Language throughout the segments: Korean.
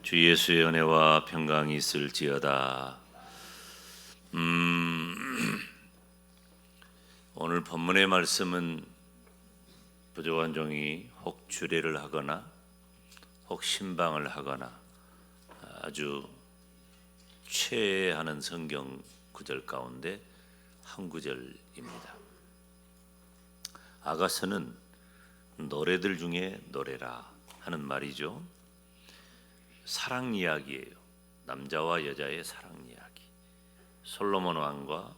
주 예수의 은혜와 평강이 있을지어다. 오늘 본문의 말씀은 부족한 종이 혹 주례를 하거나 혹 신방을 하거나 아주 최애하는 성경 구절 가운데 한 구절입니다. 아가서는 노래들 중에 노래라 하는 말이죠. 사랑 이야기예요. 남자와 여자의 사랑 이야기. 솔로몬 왕과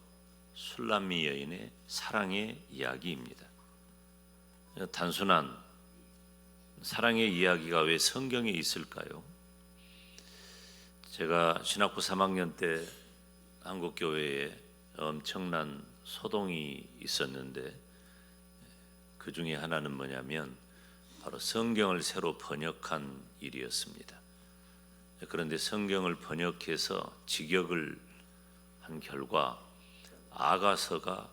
술람미 여인의 사랑의 이야기입니다. 단순한 사랑의 이야기가 왜 성경에 있을까요? 제가 신학부 3학년 때 한국교회에 엄청난 소동이 있었는데 그 중에 하나는 뭐냐면 바로 성경을 새로 번역한 일이었습니다. 그런데 성경을 번역해서 직역을 한 결과 아가서가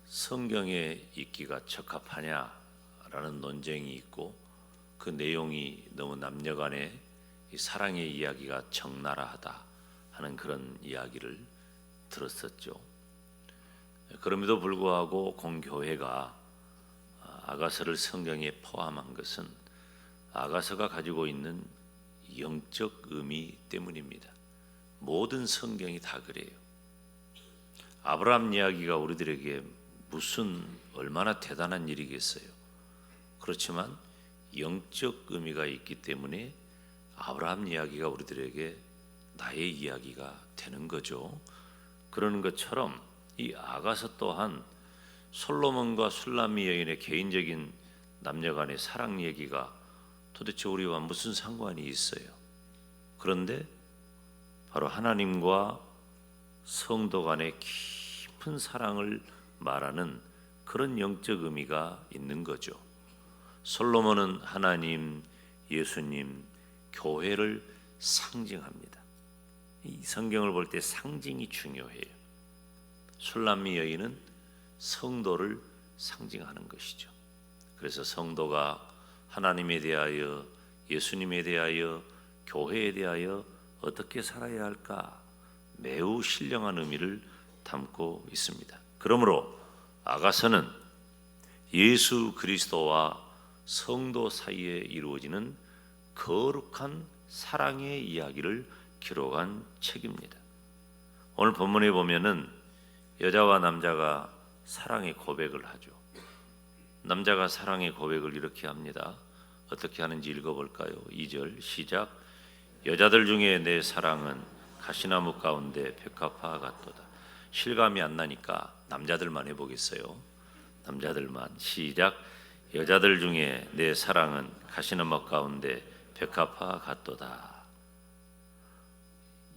성경에 있기가 적합하냐라는 논쟁이 있고 그 내용이 너무 남녀간의 사랑의 이야기가 적나라하다 하는 그런 이야기를 들었었죠. 그럼에도 불구하고 공교회가 아가서를 성경에 포함한 것은 아가서가 가지고 있는 영적 의미 때문입니다. 모든 성경이 다 그래요. 아브라함 이야기가 우리들에게 무슨 얼마나 대단한 일이겠어요. 그렇지만 영적 의미가 있기 때문에 아브라함 이야기가 우리들에게 나의 이야기가 되는 거죠. 그러는 것처럼 이 아가서 또한 솔로몬과 술람미 여인의 개인적인 남녀간의 사랑 얘기가 도대체 우리와 무슨 상관이 있어요? 그런데 바로 하나님과 성도 간의 깊은 사랑을 말하는 그런 영적 의미가 있는 거죠. 솔로몬은 하나님, 예수님, 교회를 상징합니다. 이 성경을 볼 때 상징이 중요해요. 술람미 여인은 성도를 상징하는 것이죠. 그래서 성도가 하나님에 대하여, 예수님에 대하여, 교회에 대하여 어떻게 살아야 할까 매우 신령한 의미를 담고 있습니다. 그러므로 아가서는 예수 그리스도와 성도 사이에 이루어지는 거룩한 사랑의 이야기를 기록한 책입니다. 오늘 본문에 보면은 여자와 남자가 사랑의 고백을 하죠. 남자가 사랑의 고백을 이렇게 합니다. 어떻게 하는지 읽어볼까요? 2절 시작. 여자들 중에 내 사랑은 가시나무 가운데 백합화 같도다. 실감이 안 나니까 남자들만 해보겠어요. 남자들만 시작. 여자들 중에 내 사랑은 가시나무 가운데 백합화 같도다.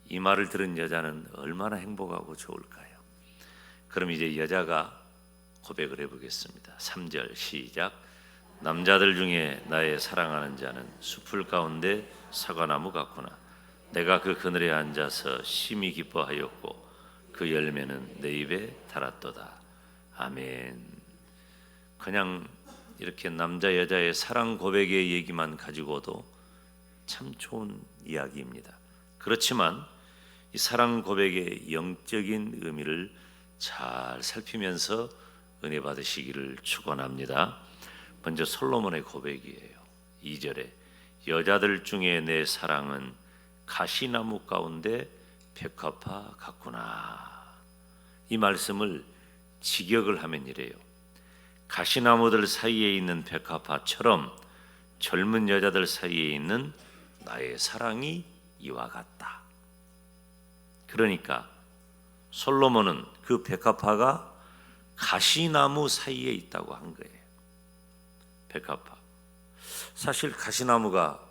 이 말을 들은 여자는 얼마나 행복하고 좋을까요? 그럼 이제 여자가 고백을 해보겠습니다. 3절 시작. 남자들 중에 나의 사랑하는 자는 숲을 가운데 사과나무 같구나. 내가 그 그늘에 앉아서 심히 기뻐하였고 그 열매는 내 입에 달았도다. 아멘. 그냥 이렇게 남자 여자의 사랑 고백의 얘기만 가지고도 참 좋은 이야기입니다. 그렇지만 이 사랑 고백의 영적인 의미를 잘 살피면서 은혜 받으시기를 축원합니다. 먼저 솔로몬의 고백이에요. 2절에 여자들 중에 내 사랑은 가시나무 가운데 백합화 같구나. 이 말씀을 직역을 하면 이래요. 가시나무들 사이에 있는 백합화처럼 젊은 여자들 사이에 있는 나의 사랑이 이와 같다. 그러니까 솔로몬은 그 백합화가 가시나무 사이에 있다고 한 거예요. 백합화. 사실 가시나무가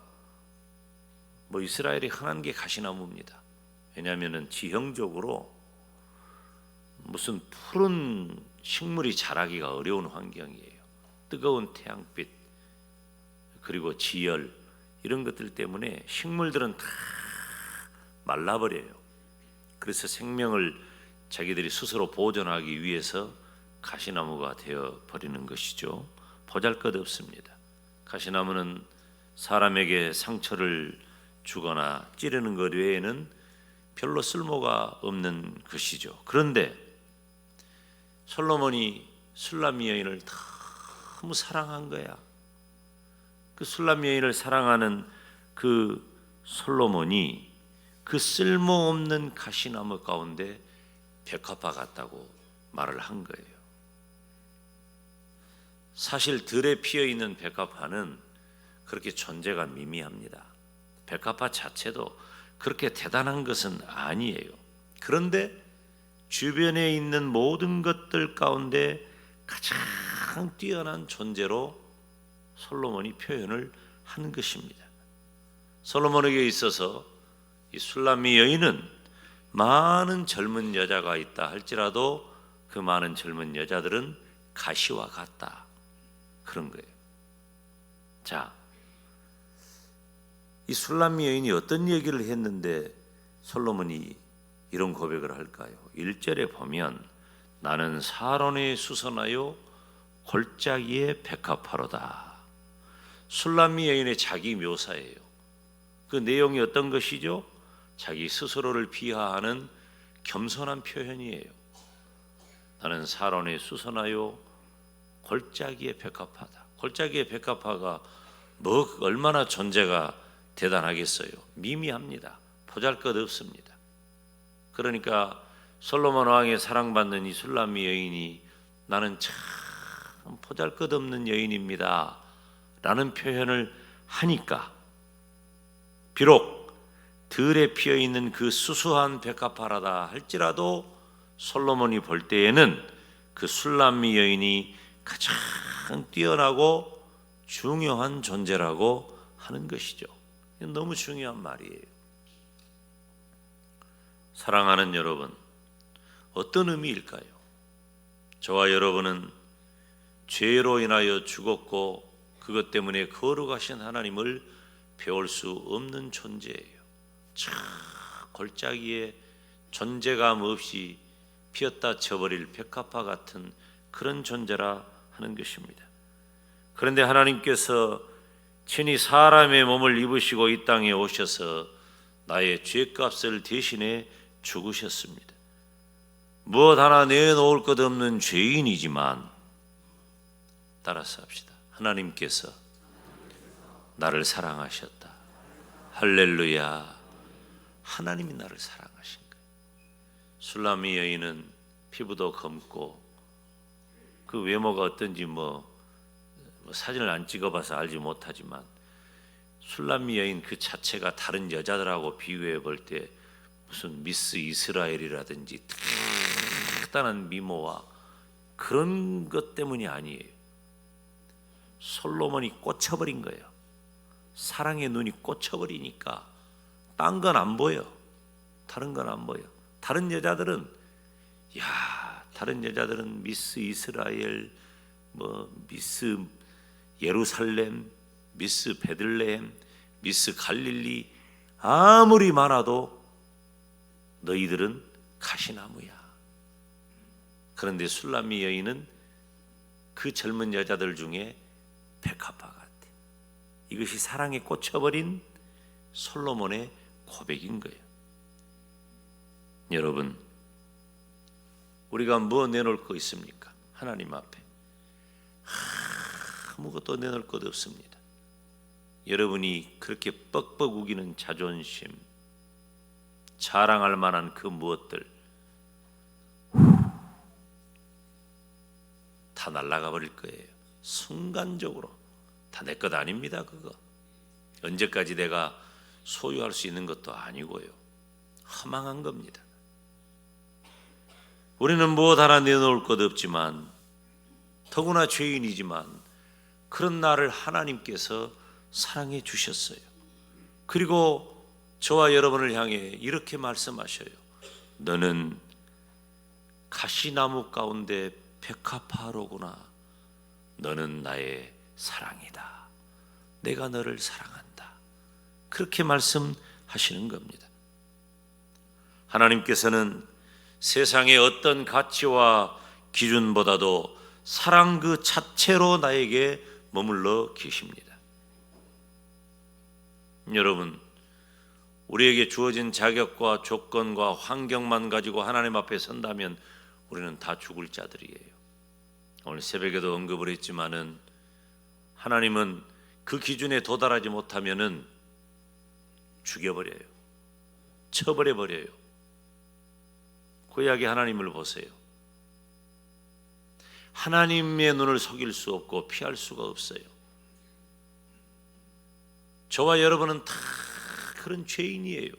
이스라엘이 흔한 게 가시나무입니다. 왜냐하면 지형적으로 무슨 푸른 식물이 자라기가 어려운 환경이에요. 뜨거운 태양빛 그리고 지열 이런 것들 때문에 식물들은 다 말라버려요. 그래서 생명을 자기들이 스스로 보존하기 위해서 가시나무가 되어 버리는 것이죠. 보잘것없습니다. 가시나무는 사람에게 상처를 주거나 찌르는 것 외에는 별로 쓸모가 없는 것이죠. 그런데 솔로몬이 술람미 여인을 너무 사랑한 거야. 그 술람미 여인을 사랑하는 그 솔로몬이 그 쓸모없는 가시나무 가운데 백합화 같다고 말을 한 거예요. 사실 들에 피어있는 백합화는 그렇게 존재가 미미합니다. 백합화 자체도 그렇게 대단한 것은 아니에요. 그런데 주변에 있는 모든 것들 가운데 가장 뛰어난 존재로 솔로몬이 표현을 한 것입니다. 솔로몬에게 있어서 이 술람미 여인은 많은 젊은 여자가 있다 할지라도 그 많은 젊은 여자들은 가시와 같다, 그런 거예요. 자, 이 술람미 여인이 어떤 얘기를 했는데 솔로몬이 이런 고백을 할까요? 1절에 보면 나는 사론에 수선하여 골짜기에 백합화로다. 술람미 여인의 자기 묘사예요. 그 내용이 어떤 것이죠? 자기 스스로를 비하하는 겸손한 표현이에요. 나는 사론에 수선하여 골짜기에 백합화다. 골짜기의 백합화가 뭐 얼마나 존재가 대단하겠어요. 미미합니다. 보잘것없습니다. 그러니까 솔로몬 왕의 사랑받는 이 술람미 여인이 나는 참 보잘것없는 여인입니다 라는 표현을 하니까, 비록 들에 피어있는 그 수수한 백합화라다 할지라도 솔로몬이 볼 때에는 그 술람미 여인이 가장 뛰어나고 중요한 존재라고 하는 것이죠. 너무 중요한 말이에요. 사랑하는 여러분, 어떤 의미일까요? 저와 여러분은 죄로 인하여 죽었고 그것 때문에 거룩하신 하나님을 배울 수 없는 존재예요. 저 골짜기에 존재감 없이 피었다 쳐버릴 백합화 같은 그런 존재라 하는 것입니다. 그런데 하나님께서 친히 사람의 몸을 입으시고 이 땅에 오셔서 나의 죄값을 대신해 죽으셨습니다. 무엇 하나 내놓을 것 없는 죄인이지만, 따라서 합시다. 하나님께서 나를 사랑하셨다. 할렐루야. 하나님이 나를 사랑하신 거예요. 술람미 여인은 피부도 검고 그 외모가 어떤지 사진을 안 찍어봐서 알지 못하지만 술람미 여인 그 자체가 다른 여자들하고 비교해 볼 때 무슨 미스 이스라엘이라든지 특단한 미모와 그런 것 때문이 아니에요. 솔로몬이 꽂혀버린 거예요. 사랑의 눈이 꽂혀버리니까 딴 건 안 보여. 다른 건 안 보여. 다른 여자들은 미스 이스라엘, 미스 예루살렘, 미스 베들레헴, 미스 갈릴리 아무리 많아도 너희들은 가시나무야. 그런데 술람미 여인은 그 젊은 여자들 중에 백합화 같아. 이것이 사랑에 꽂혀버린 솔로몬의 고백인 거예요. 여러분, 우리가 뭐 내놓을 거 있습니까? 하나님 앞에 아무것도 내놓을 것 없습니다. 여러분이 그렇게 뻑뻑 우기는 자존심, 자랑할 만한 그 무엇들 다 날아가 버릴 거예요. 순간적으로. 다 내 것 아닙니다. 그거 언제까지 내가 소유할 수 있는 것도 아니고요. 허망한 겁니다. 우리는 무엇 하나 내놓을 것 없지만, 더구나 죄인이지만 그런 나를 하나님께서 사랑해 주셨어요. 그리고 저와 여러분을 향해 이렇게 말씀하셔요. 너는 가시나무 가운데 백합화로구나. 너는 나의 사랑이다. 내가 너를 사랑한다. 그렇게 말씀하시는 겁니다. 하나님께서는 세상의 어떤 가치와 기준보다도 사랑 그 자체로 나에게 머물러 계십니다. 여러분, 우리에게 주어진 자격과 조건과 환경만 가지고 하나님 앞에 선다면 우리는 다 죽을 자들이에요. 오늘 새벽에도 언급을 했지만은 하나님은 그 기준에 도달하지 못하면은 죽여버려요. 쳐버려버려요. 고약의 하나님을 보세요. 하나님의 눈을 속일 수 없고 피할 수가 없어요. 저와 여러분은 다 그런 죄인이에요.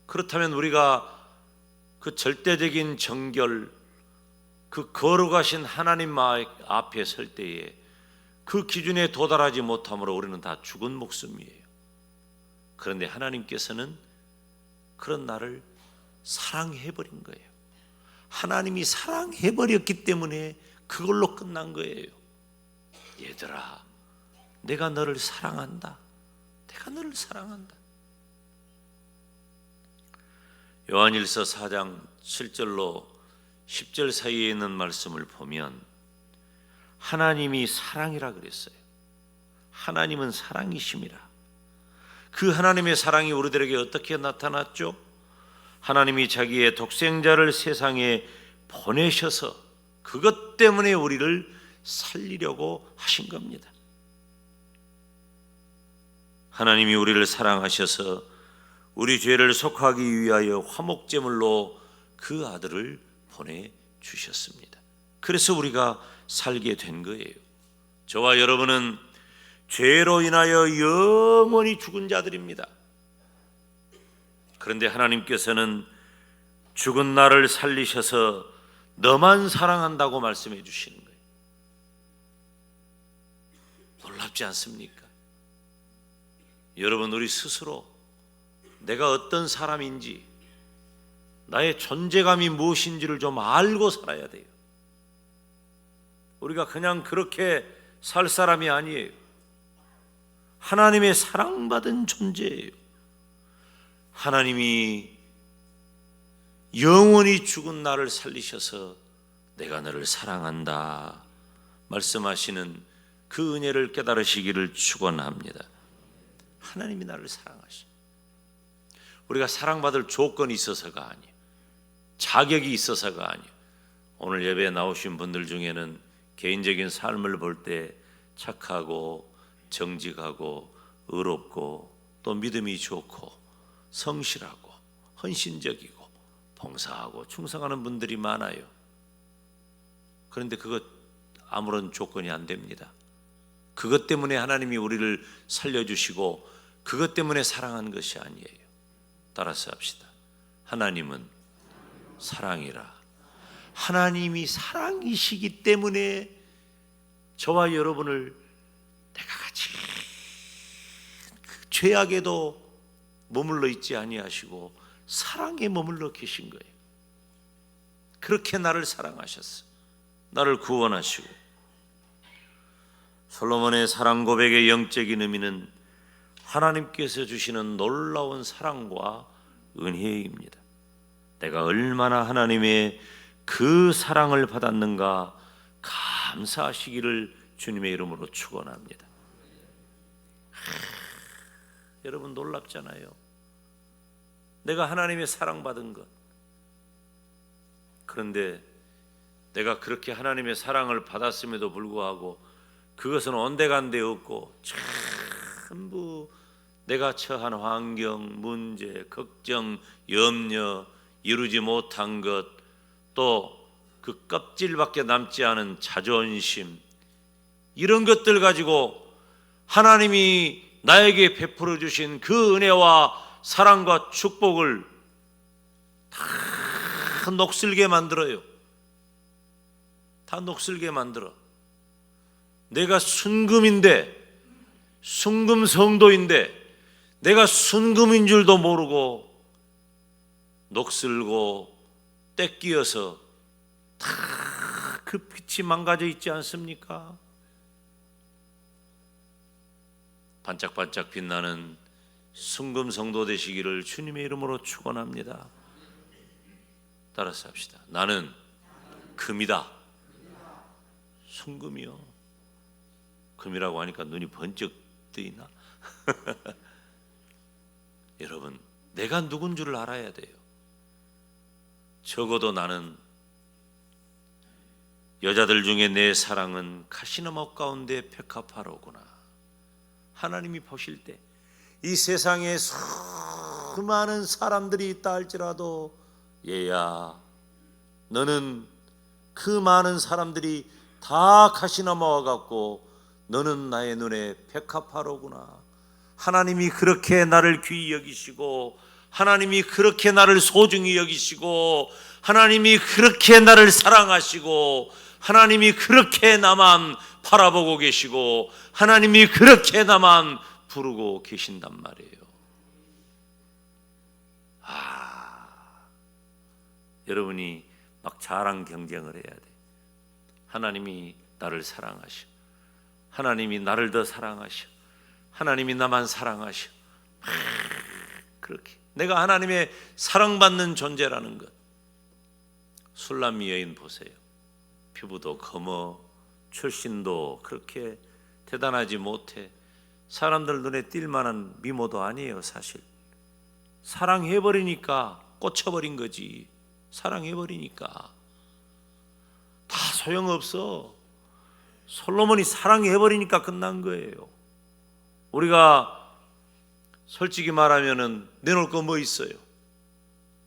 그렇다면 우리가 그 절대적인 정결, 그 거룩하신 하나님 앞에 설 때에 그 기준에 도달하지 못함으로 우리는 다 죽은 목숨이에요. 그런데 하나님께서는 그런 나를 사랑해버린 거예요. 하나님이 사랑해버렸기 때문에 그걸로 끝난 거예요. 얘들아, 내가 너를 사랑한다. 내가 너를 사랑한다. 요한일서 4장 7절로 10절 사이에 있는 말씀을 보면 하나님이 사랑이라 그랬어요. 하나님은 사랑이심이라. 그 하나님의 사랑이 우리들에게 어떻게 나타났죠? 하나님이 자기의 독생자를 세상에 보내셔서 그것 때문에 우리를 살리려고 하신 겁니다. 하나님이 우리를 사랑하셔서 우리 죄를 속하기 위하여 화목제물로 그 아들을 보내주셨습니다. 그래서 우리가 살게 된 거예요. 저와 여러분은 죄로 인하여 영원히 죽은 자들입니다. 그런데 하나님께서는 죽은 나를 살리셔서 너만 사랑한다고 말씀해 주시는 거예요. 놀랍지 않습니까? 여러분, 우리 스스로 내가 어떤 사람인지, 나의 존재감이 무엇인지를 좀 알고 살아야 돼요. 우리가 그냥 그렇게 살 사람이 아니에요. 하나님의 사랑받은 존재예요. 하나님이 영원히 죽은 나를 살리셔서 내가 너를 사랑한다 말씀하시는 그 은혜를 깨달으시기를 축원합니다. 하나님이 나를 사랑하시. 우리가 사랑받을 조건이 있어서가 아니에요. 자격이 있어서가 아니에요. 오늘 예배에 나오신 분들 중에는 개인적인 삶을 볼 때 착하고 정직하고 의롭고 또 믿음이 좋고 성실하고 헌신적이고 봉사하고 충성하는 분들이 많아요. 그런데 그것 아무런 조건이 안 됩니다. 그것 때문에 하나님이 우리를 살려주시고 그것 때문에 사랑한 것이 아니에요. 따라서 합시다. 하나님은 사랑이라. 하나님이 사랑이시기 때문에 저와 여러분을 내가 같이 그 죄악에도 머물러 있지 아니하시고 사랑에 머물러 계신 거예요. 그렇게 나를 사랑하셨어. 나를 구원하시고. 솔로몬의 사랑 고백의 영적인 의미는 하나님께서 주시는 놀라운 사랑과 은혜입니다. 내가 얼마나 하나님의 그 사랑을 받았는가 감사하시기를 주님의 이름으로 축원합니다. 여러분, 놀랍잖아요. 내가 하나님의 사랑받은 것. 그런데 내가 그렇게 하나님의 사랑을 받았음에도 불구하고 그것은 온데간데 없고 전부 내가 처한 환경, 문제, 걱정, 염려, 이루지 못한 것, 또 그 껍질밖에 남지 않은 자존심, 이런 것들 가지고 하나님이 나에게 베풀어 주신 그 은혜와 사랑과 축복을 다 녹슬게 만들어요. 다 녹슬게 만들어. 내가 순금인데, 순금 성도인데 내가 순금인 줄도 모르고 녹슬고 떼끼어서 다 그 빛이 망가져 있지 않습니까? 반짝반짝 빛나는 순금 성도 되시기를 주님의 이름으로 축원합니다. 따라서 합시다. 나는 금이다. 순금이요. 금이라고 하니까 눈이 번쩍 뜨이나? 여러분, 내가 누군 줄을 알아야 돼요. 적어도 나는 여자들 중에 내 사랑은 카시나무 가운데 백합화로구나. 하나님이 보실 때 이 세상에 수많은 사람들이 있다 할지라도 얘야, 너는 그 많은 사람들이 다 카시나무와 같고 너는 나의 눈에 백합화로구나. 하나님이 그렇게 나를 귀히 여기시고, 하나님이 그렇게 나를 소중히 여기시고, 하나님이 그렇게 나를 사랑하시고, 하나님이 그렇게 나만 바라보고 계시고, 하나님이 그렇게 나만 부르고 계신단 말이에요. 여러분이 막 자랑 경쟁을 해야 돼. 하나님이 나를 사랑하셔. 하나님이 나를 더 사랑하셔. 하나님이 나만 사랑하셔. 그렇게 내가 하나님의 사랑받는 존재라는 것. 술람미 여인 보세요. 피부도 검어, 출신도 그렇게 대단하지 못해. 사람들 눈에 띌 만한 미모도 아니에요. 사실 사랑해버리니까 꽂혀버린 거지. 사랑해버리니까 다 소용없어. 솔로몬이 사랑해버리니까 끝난 거예요. 우리가 솔직히 말하면은 내놓을 거 뭐 있어요?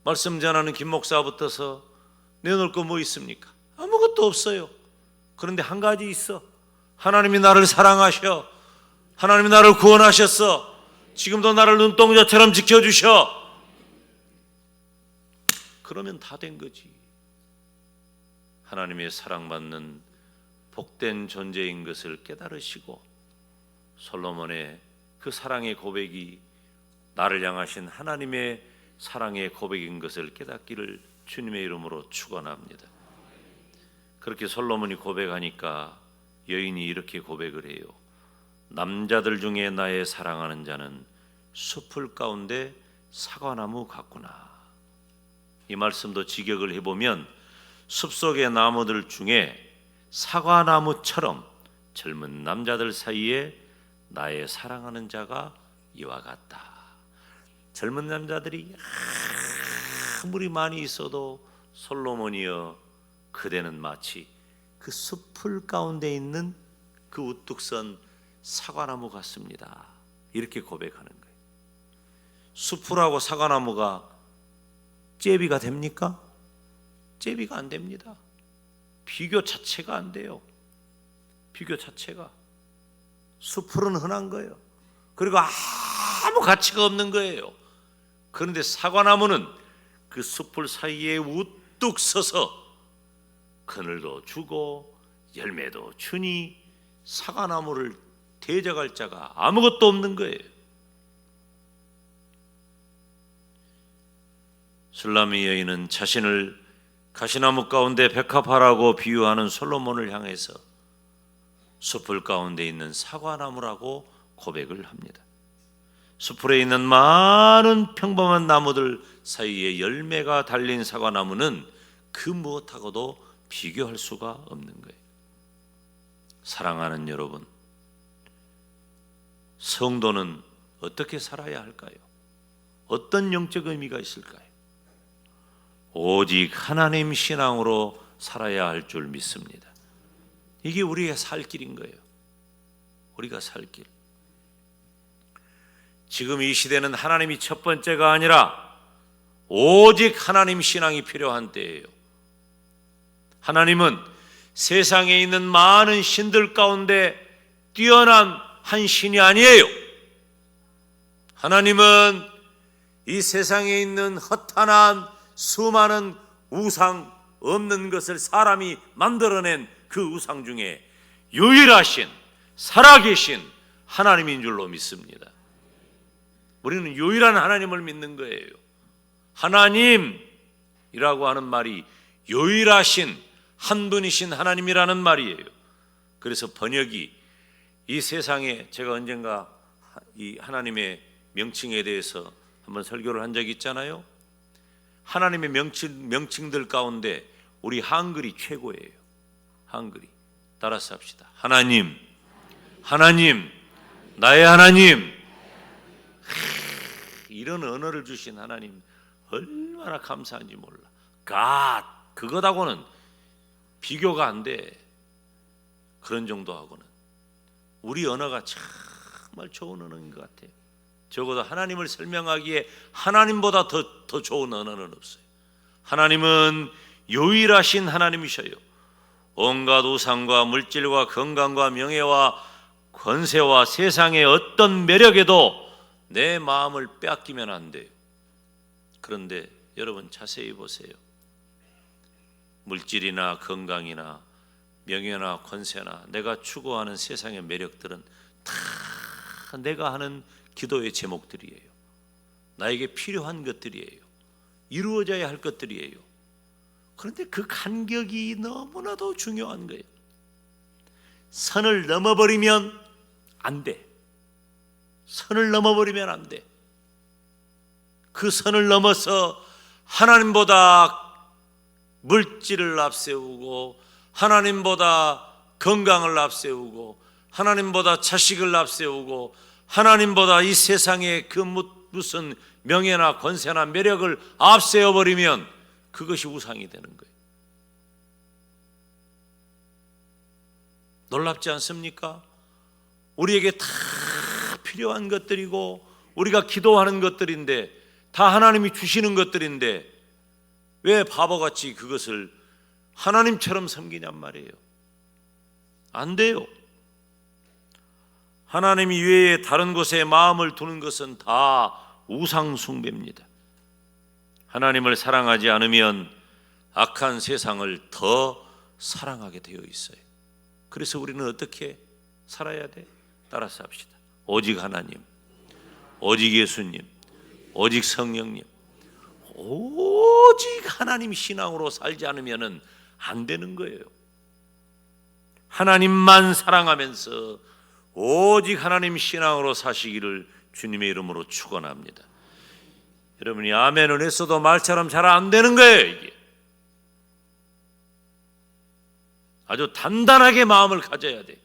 말씀 전하는 김 목사부터서 내놓을 거 뭐 있습니까? 아무것도 없어요. 그런데 한 가지 있어. 하나님이 나를 사랑하셔. 하나님이 나를 구원하셨어. 지금도 나를 눈동자처럼 지켜주셔. 그러면 다 된 거지. 하나님의 사랑받는 복된 존재인 것을 깨달으시고, 솔로몬의 그 사랑의 고백이 나를 향하신 하나님의 사랑의 고백인 것을 깨닫기를 주님의 이름으로 축원합니다. 그렇게 솔로몬이 고백하니까 여인이 이렇게 고백을 해요. 남자들 중에 나의 사랑하는 자는 숲풀 가운데 사과나무 같구나. 이 말씀도 직역을 해보면 숲속의 나무들 중에 사과나무처럼 젊은 남자들 사이에 나의 사랑하는 자가 이와 같다. 젊은 남자들이 아무리 많이 있어도 솔로몬이여, 그대는 마치 그 숲풀 가운데 있는 그 우뚝 선 사과나무 같습니다. 이렇게 고백하는 거예요. 숲풀하고 사과나무가 제비가 됩니까? 제비가 안 됩니다. 비교 자체가 안 돼요. 비교 자체가. 숲풀은 흔한 거예요. 그리고 아무 가치가 없는 거예요. 그런데 사과나무는 그 숲풀 사이에 우뚝 서서 그늘도 주고 열매도 주니 사과나무를 대적할 자가 아무것도 없는 거예요. 술람미 여인은 자신을 가시나무 가운데 백합화라고 비유하는 솔로몬을 향해서 숲풀 가운데 있는 사과나무라고 고백을 합니다. 숲풀에 있는 많은 평범한 나무들 사이에 열매가 달린 사과나무는 그 무엇하고도 비교할 수가 없는 거예요. 사랑하는 여러분, 성도는 어떻게 살아야 할까요? 어떤 영적 의미가 있을까요? 오직 하나님 신앙으로 살아야 할 줄 믿습니다. 이게 우리가 살 길인 거예요. 우리가 살 길. 지금 이 시대는 하나님이 첫 번째가 아니라 오직 하나님 신앙이 필요한 때예요. 하나님은 세상에 있는 많은 신들 가운데 뛰어난 한 신이 아니에요. 하나님은 이 세상에 있는 허탄한 수많은 우상 없는 것을 사람이 만들어낸 그 우상 중에 유일하신 살아계신 하나님인 줄로 믿습니다. 우리는 유일한 하나님을 믿는 거예요. 하나님이라고 하는 말이 유일하신 한 분이신 하나님이라는 말이에요. 그래서 번역이 이 세상에, 제가 언젠가 이 하나님의 명칭에 대해서 한번 설교를 한 적이 있잖아요. 하나님의 명칭들 가운데 우리 한글이 최고예요. 한글이. 따라서 합시다. 하나님, 하나님, 나의 하나님. 이런 언어를 주신 하나님 얼마나 감사한지 몰라. God, 그것하고는 비교가 안 돼. 그런 정도하고는 우리 언어가 정말 좋은 언어인 것 같아요. 적어도 하나님을 설명하기에 하나님보다 더 좋은 언어는 없어요. 하나님은 유일하신 하나님이셔요. 온갖 우상과 물질과 건강과 명예와 권세와 세상의 어떤 매력에도 내 마음을 빼앗기면 안 돼요. 그런데 여러분 자세히 보세요. 물질이나 건강이나 명예나 권세나 내가 추구하는 세상의 매력들은 다 내가 하는 기도의 제목들이에요. 나에게 필요한 것들이에요. 이루어져야 할 것들이에요. 그런데 그 간격이 너무나도 중요한 거예요. 선을 넘어버리면 안 돼. 선을 넘어버리면 안 돼. 그 선을 넘어서 하나님보다 물질을 앞세우고 하나님보다 건강을 앞세우고 하나님보다 자식을 앞세우고 하나님보다 이 세상의 그 무슨 명예나 권세나 매력을 앞세워버리면 그것이 우상이 되는 거예요. 놀랍지 않습니까? 우리에게 다 필요한 것들이고 우리가 기도하는 것들인데 다 하나님이 주시는 것들인데 왜 바보같이 그것을 하나님처럼 섬기냔 말이에요. 안 돼요. 하나님 이외에 다른 곳에 마음을 두는 것은 다 우상 숭배입니다. 하나님을 사랑하지 않으면 악한 세상을 더 사랑하게 되어 있어요. 그래서 우리는 어떻게 살아야 돼? 따라서 합시다. 오직 하나님, 오직 예수님, 오직 성령님, 오직 하나님 신앙으로 살지 않으면 안 되는 거예요. 하나님만 사랑하면서 오직 하나님 신앙으로 사시기를 주님의 이름으로 축원합니다. 여러분이 아멘을 했어도 말처럼 잘 안 되는 거예요. 이게 아주 단단하게 마음을 가져야 돼.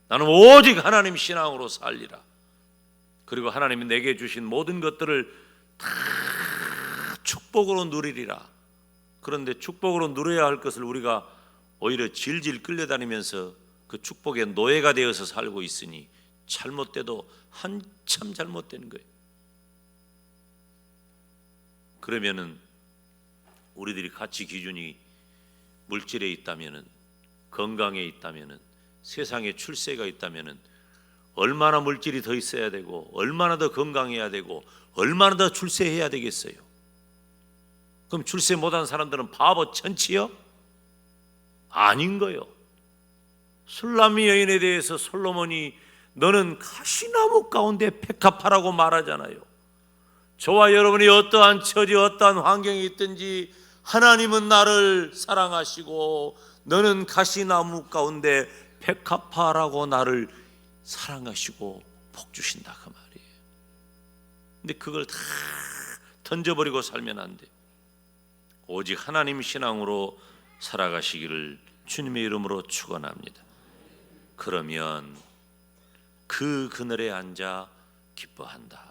나는 오직 하나님 신앙으로 살리라. 그리고 하나님이 내게 주신 모든 것들을 다 축복으로 누리리라. 그런데 축복으로 누려야 할 것을 우리가 오히려 질질 끌려다니면서 그 축복의 노예가 되어서 살고 있으니 잘못돼도 한참 잘못된 거예요. 그러면은 우리들이 가치 기준이 물질에 있다면은, 건강에 있다면은, 세상에 출세가 있다면은 얼마나 물질이 더 있어야 되고 얼마나 더 건강해야 되고 얼마나 더 출세해야 되겠어요? 그럼 출세 못한 사람들은 바보 천치요? 아닌 거요. 술람미 여인에 대해서 솔로몬이 너는 가시나무 가운데 백합화라고 말하잖아요. 저와 여러분이 어떠한 처지 어떠한 환경에 있든지 하나님은 나를 사랑하시고 너는 가시나무 가운데 백합화라고 나를 사랑하시고 복 주신다 그 말이에요. 근데 그걸 다 던져버리고 살면 안 돼. 오직 하나님 신앙으로 살아가시기를 주님의 이름으로 축원합니다. 그러면 그 그늘에 앉아 기뻐한다.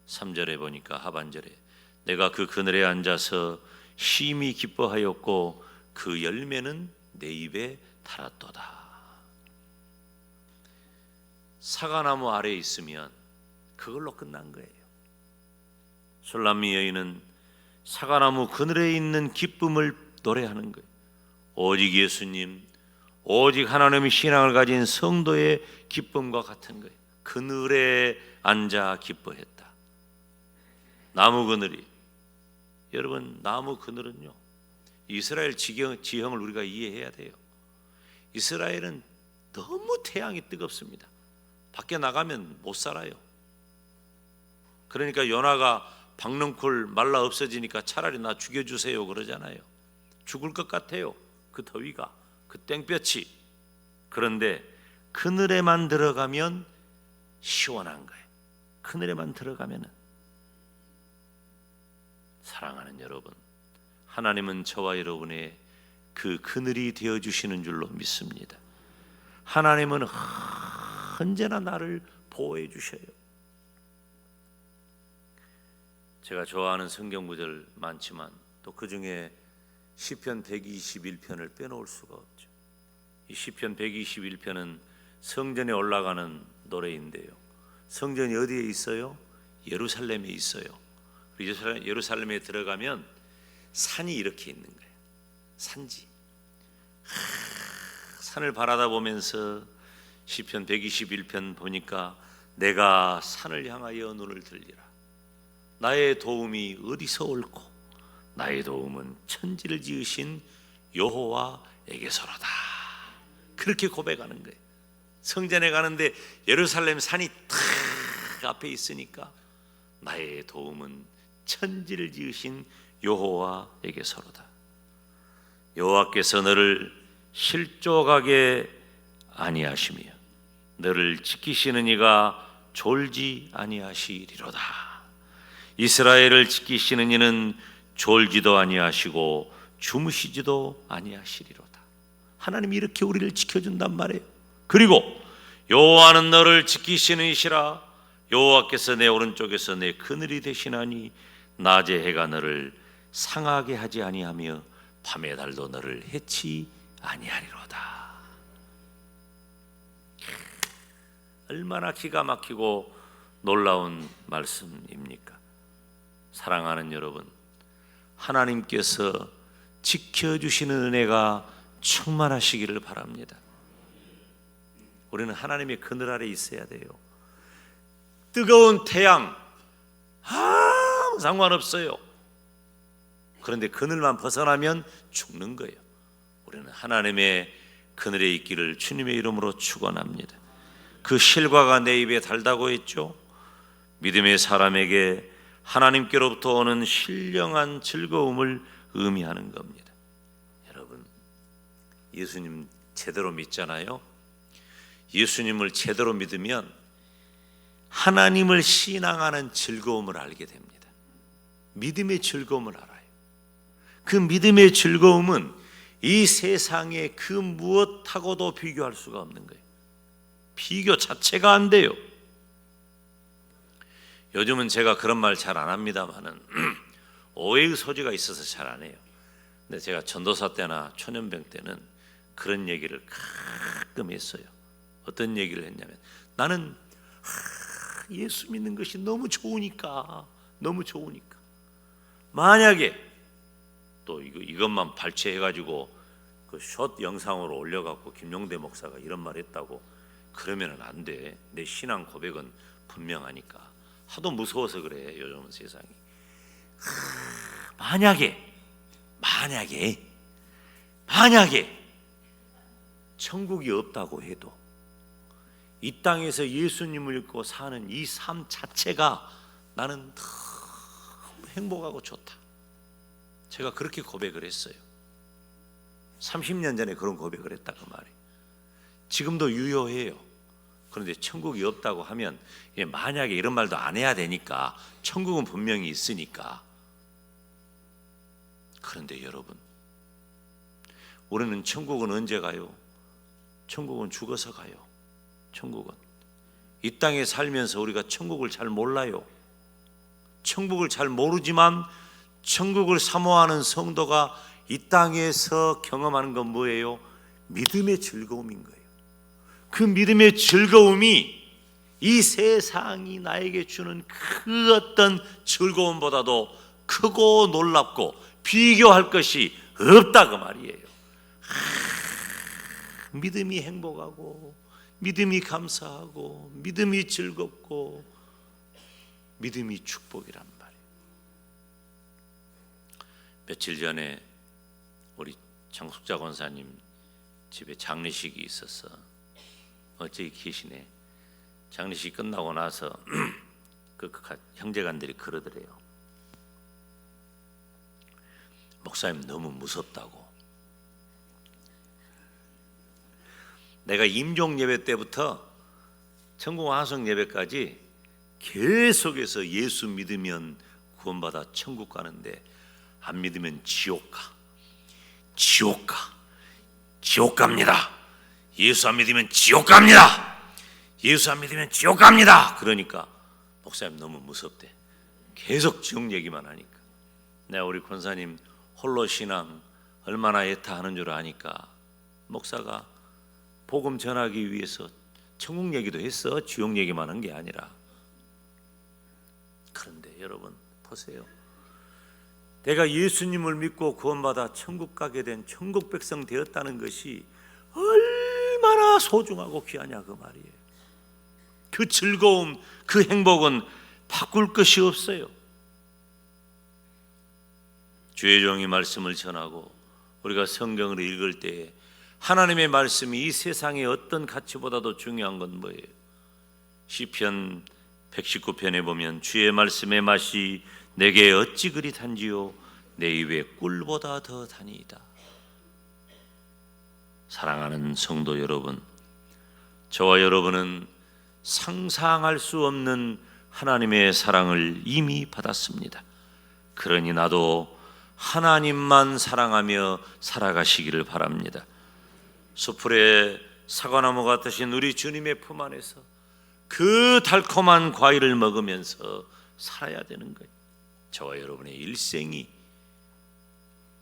3절에 보니까 하반절에 내가 그 그늘에 앉아서 심히 기뻐하였고 그 열매는 내 입에 달았도다. 사과나무 아래에 있으면 그걸로 끝난 거예요. 술람미 여인은 사과나무 그늘에 있는 기쁨을 노래하는 거예요. 오직 예수님, 오직 하나님의 신앙을 가진 성도의 기쁨과 같은 거예요. 그늘에 앉아 기뻐했다. 나무 그늘이, 여러분 나무 그늘은요 이스라엘 지형을 우리가 이해해야 돼요. 이스라엘은 너무 태양이 뜨겁습니다. 밖에 나가면 못 살아요. 그러니까 요나가 박넝쿨 말라 없어지니까 차라리 나 죽여주세요 그러잖아요. 죽을 것 같아요. 그 더위가, 그 땡볕이. 그런데 그늘에만 들어가면 시원한 거예요. 그늘에만 들어가면은. 사랑하는 여러분, 하나님은 저와 여러분의 그 그늘이 되어주시는 줄로 믿습니다. 하나님은 언제나 나를 보호해 주셔요. 제가 좋아하는 성경 구절 많지만 또 그 중에 시편 121편을 빼놓을 수가 없죠. 이 시편 121편은 성전에 올라가는 노래인데요. 성전이 어디에 있어요? 예루살렘에 있어요. 예루살렘에 들어가면 산이 이렇게 있는 거예요. 산지. 산을 바라다 보면서 시편 121편 보니까 내가 산을 향하여 눈을 들리라. 나의 도움이 어디서 옳고 나의 도움은 천지를 지으신 여호와에게서로다. 그렇게 고백하는 거예요. 성전에 가는데 예루살렘 산이 탁 앞에 있으니까 나의 도움은 천지를 지으신 여호와에게서로다. 여호와께서 너를 실족하게 아니하시며 너를 지키시는 이가 졸지 아니하시리로다. 이스라엘을 지키시는 이는 졸지도 아니하시고 주무시지도 아니하시리로다. 하나님이 이렇게 우리를 지켜준단 말이에요. 그리고 여호와는 너를 지키시는 이시라. 여호와께서 내 오른쪽에서 내 그늘이 되시나니 낮에 해가 너를 상하게 하지 아니하며 밤의 달도 너를 해치 아니하리로다. 얼마나 기가 막히고 놀라운 말씀입니까? 사랑하는 여러분, 하나님께서 지켜주시는 은혜가 충만하시기를 바랍니다. 우리는 하나님의 그늘 아래 있어야 돼요. 뜨거운 태양 아무 상관없어요. 그런데 그늘만 벗어나면 죽는 거예요. 우리는 하나님의 그늘에 있기를 주님의 이름으로 축원합니다. 그 실과가 내 입에 달다고 했죠. 믿음의 사람에게 하나님께로부터 오는 신령한 즐거움을 의미하는 겁니다. 여러분, 예수님 제대로 믿잖아요. 예수님을 제대로 믿으면 하나님을 신앙하는 즐거움을 알게 됩니다. 믿음의 즐거움을 알아요. 그 믿음의 즐거움은 이 세상의 그 무엇하고도 비교할 수가 없는 거예요. 비교 자체가 안 돼요. 요즘은 제가 그런 말 잘 안 합니다만은 오해의 소지가 있어서 잘 안 해요. 근데 제가 전도사 때나 초년병 때는 그런 얘기를 가끔 했어요. 어떤 얘기를 했냐면 나는 예수 믿는 것이 너무 좋으니까 만약에 또 이것만 발췌해가지고 그 숏 영상으로 올려갖고 김용대 목사가 이런 말 했다고 그러면은 안 돼. 내 신앙 고백은 분명하니까. 하도 무서워서 그래 요즘은 세상이. 만약에 천국이 없다고 해도 이 땅에서 예수님을 믿고 사는 이 삶 자체가 나는 너무 행복하고 좋다. 제가 그렇게 고백을 했어요. 30년 전에 그런 고백을 했다 그 말이에요. 지금도 유효해요. 그런데 천국이 없다고 하면 만약에 이런 말도 안 해야 되니까 천국은 분명히 있으니까. 그런데 여러분, 우리는 천국은 언제 가요? 천국은 죽어서 가요. 천국은 이 땅에 살면서 우리가 천국을 잘 몰라요. 천국을 잘 모르지만 천국을 사모하는 성도가 이 땅에서 경험하는 건 뭐예요? 믿음의 즐거움인 거예요. 그 믿음의 즐거움이 이 세상이 나에게 주는 그 어떤 즐거움보다도 크고 놀랍고 비교할 것이 없다 그 말이에요. 믿음이 행복하고 믿음이 감사하고 믿음이 즐겁고 믿음이 축복이란 말이에요. 며칠 전에 우리 장숙자 권사님 집에 장례식이 있어서 어찌 계시네. 장례식 끝나고 나서 그 형제간들이 그러더래요. 목사님 너무 무섭다고. 내가 임종 예배 때부터 천국 화성 예배까지 계속해서 예수 믿으면 구원받아 천국 가는데 안 믿으면 지옥 갑니다. 예수 안 믿으면 지옥 갑니다. 예수 안 믿으면 지옥 갑니다. 그러니까 목사님 너무 무섭대. 계속 지옥 얘기만 하니까. 내가 우리 권사님 홀로 신앙 얼마나 애타하는 줄 아니까 목사가 복음 전하기 위해서 천국 얘기도 했어. 지옥 얘기만 한 게 아니라. 그런데 여러분 보세요. 내가 예수님을 믿고 구원받아 천국 가게 된 천국 백성 되었다는 것이 얼마나 소중하고 귀하냐 그 말이에요. 그 즐거움, 그 행복은 바꿀 것이 없어요. 주의 종이 말씀을 전하고 우리가 성경을 읽을 때 하나님의 말씀이 이 세상의 어떤 가치보다도 중요한 건 뭐예요? 시편 119편에 보면 주의 말씀의 맛이 내게 어찌 그리 단지요 내 입에 꿀보다 더 다니이다. 사랑하는 성도 여러분, 저와 여러분은 상상할 수 없는 하나님의 사랑을 이미 받았습니다. 그러니 나도 하나님만 사랑하며 살아가시기를 바랍니다. 수풀에 사과나무 같으신 우리 주님의 품 안에서 그 달콤한 과일을 먹으면서 살아야 되는 거예요. 저와 여러분의 일생이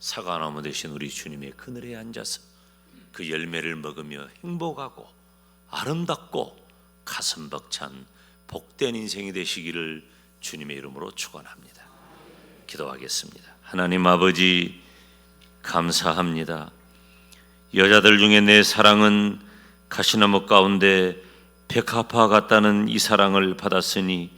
사과나무 되신 우리 주님의 그늘에 앉아서 그 열매를 먹으며 행복하고 아름답고 가슴 벅찬 복된 인생이 되시기를 주님의 이름으로 축원합니다. 기도하겠습니다. 하나님 아버지 감사합니다. 여자들 중에 내 사랑은 가시나무 가운데 백합화 같다는 이 사랑을 받았으니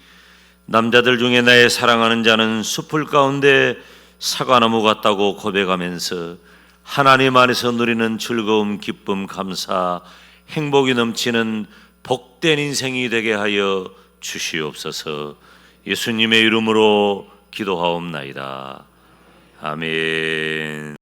남자들 중에 나의 사랑하는 자는 숲을 가운데 사과나무 같다고 고백하면서 하나님 안에서 누리는 즐거움, 기쁨, 감사, 행복이 넘치는 복된 인생이 되게 하여 주시옵소서. 예수님의 이름으로 기도하옵나이다. 아멘.